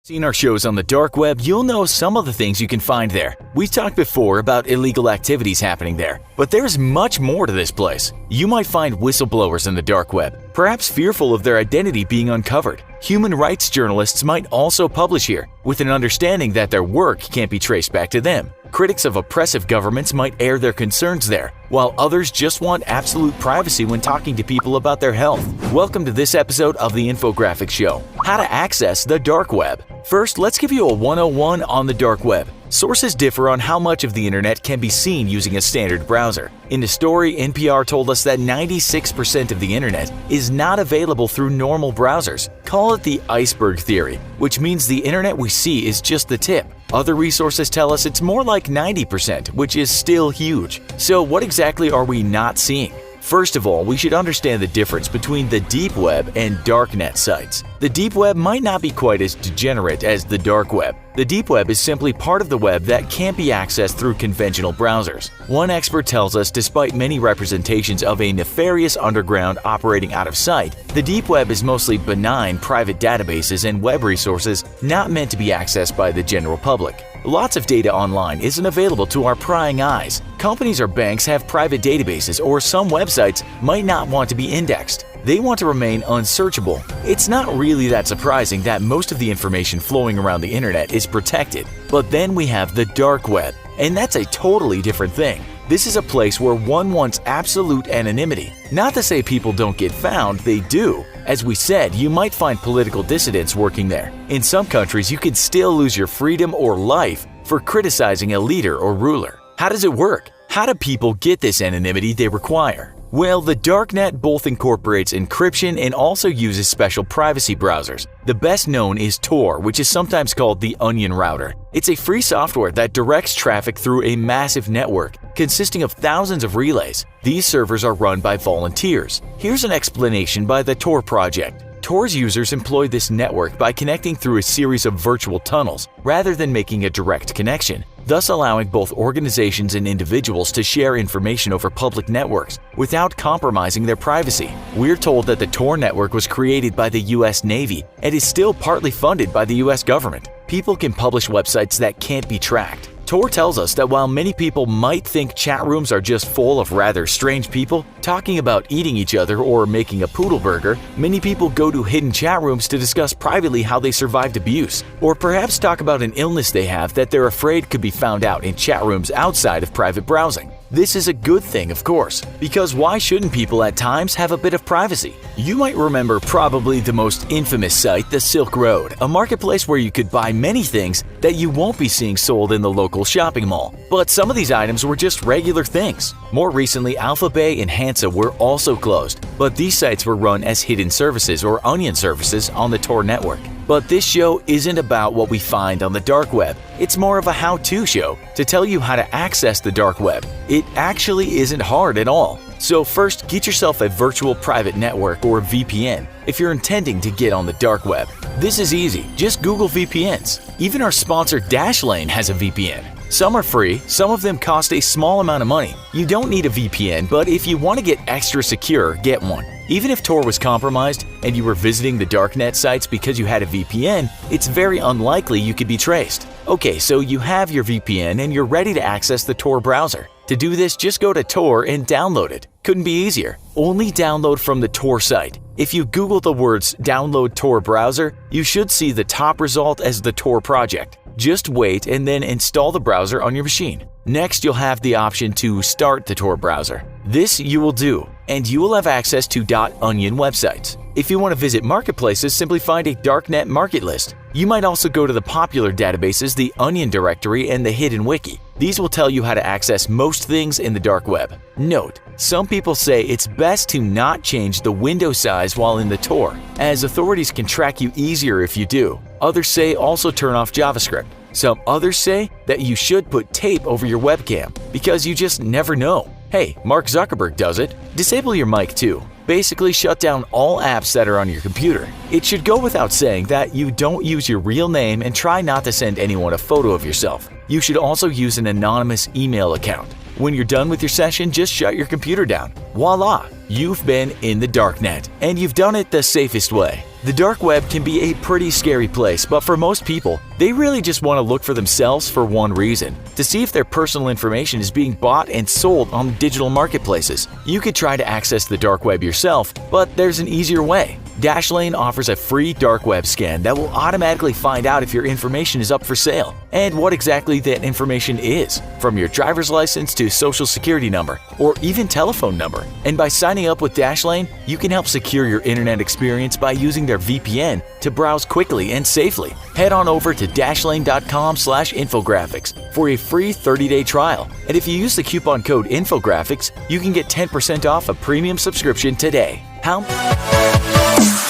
Seen our shows on the dark web, you'll know some of the things you can find there. We've talked before about illegal activities happening there, but there's much more to this place. You might find whistleblowers in the dark web, perhaps fearful of their identity being uncovered. Human rights journalists might also publish here, with an understanding that their work can't be traced back to them. Critics of oppressive governments might air their concerns there, while others just want absolute privacy when talking to people about their health. Welcome to this episode of the Infographics Show, how to access the dark web. First, let's give you a 101 on the dark web. Sources differ on how much of the internet can be seen using a standard browser. In the story, NPR told us that 96% of the internet is not available through normal browsers. Call it the iceberg theory, which means the internet we see is just the tip. Other resources tell us it's more like 90%, which is still huge. So what exactly are we not seeing? First of all, we should understand the difference between the deep web and darknet sites. The deep web might not be quite as degenerate as the dark web. The deep web is simply part of the web that can't be accessed through conventional browsers. One expert tells us despite many representations of a nefarious underground operating out of sight, the deep web is mostly benign private databases and web resources not meant to be accessed by the general public. Lots of data online isn't available to our prying eyes. Companies or banks have private databases, or some websites might not want to be indexed. They want to remain unsearchable. It's not really that surprising that most of the information flowing around the internet is protected. But then we have the dark web, and that's a totally different thing. This is a place where one wants absolute anonymity. Not to say people don't get found, they do. As we said, you might find political dissidents working there. In some countries, you could still lose your freedom or life for criticizing a leader or ruler. How does it work? How do people get this anonymity they require? Well, the darknet both incorporates encryption and also uses special privacy browsers. The best known is Tor, which is sometimes called the Onion Router. It's a free software that directs traffic through a massive network consisting of thousands of relays. These servers are run by volunteers. Here's an explanation by the Tor project. Tor's users employ this network by connecting through a series of virtual tunnels rather than making a direct connection, thus allowing both organizations and individuals to share information over public networks without compromising their privacy. We're told that the Tor network was created by the US Navy and is still partly funded by the US government. People can publish websites that can't be tracked. Tor tells us that while many people might think chat rooms are just full of rather strange people talking about eating each other or making a poodle burger, many people go to hidden chat rooms to discuss privately how they survived abuse, or perhaps talk about an illness they have that they're afraid could be found out in chat rooms outside of private browsing. This is a good thing, of course, because why shouldn't people at times have a bit of privacy? You might remember probably the most infamous site, the Silk Road, a marketplace where you could buy many things that you won't be seeing sold in the local shopping mall. But some of these items were just regular things. More recently, Alpha Bay and Hansa were also closed, but these sites were run as hidden services or onion services on the Tor network. But this show isn't about what we find on the dark web. It's more of a how-to show to tell you how to access the dark web. It actually isn't hard at all. So first, get yourself a virtual private network or VPN if you're intending to get on the dark web. This is easy. Just Google VPNs. Even our sponsor Dashlane has a VPN. Some are free, some of them cost a small amount of money. You don't need a VPN, but if you want to get extra secure, get one. Even if Tor was compromised and you were visiting the darknet sites because you had a VPN, it's very unlikely you could be traced. Okay, so you have your VPN and you're ready to access the Tor browser. To do this, just go to Tor and download it. Couldn't be easier. Only download from the Tor site. If you Google the words download Tor browser, you should see the top result as the Tor project. Just wait and then install the browser on your machine. Next, you'll have the option to start the Tor browser. This you will do, and you will have access to .onion websites. If you want to visit marketplaces, simply find a darknet market list. You might also go to the popular databases, the Onion directory and the Hidden Wiki. These will tell you how to access most things in the dark web. Note, some people say it's best to not change the window size while in the Tor, as authorities can track you easier if you do. Others say also turn off JavaScript. Some others say that you should put tape over your webcam, because you just never know. Hey, Mark Zuckerberg does it. Disable your mic too. Basically shut down all apps that are on your computer. It should go without saying that you don't use your real name and try not to send anyone a photo of yourself. You should also use an anonymous email account. When you're done with your session, just shut your computer down. Voila! You've been in the darknet, and you've done it the safest way. The dark web can be a pretty scary place, but for most people, they really just want to look for themselves for one reason: to see if their personal information is being bought and sold on digital marketplaces. You could try to access the dark web yourself, but there's an easier way. Dashlane offers a free dark web scan that will automatically find out if your information is up for sale and what exactly that information is, from your driver's license to social security number or even telephone number. And by signing up with Dashlane, you can help secure your internet experience by using their VPN to browse quickly and safely. Head on over to dashlane.com/infographics for a free 30-day trial. And if you use the coupon code Infographics, you can get 10% off a premium subscription today. How?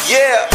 Yeah.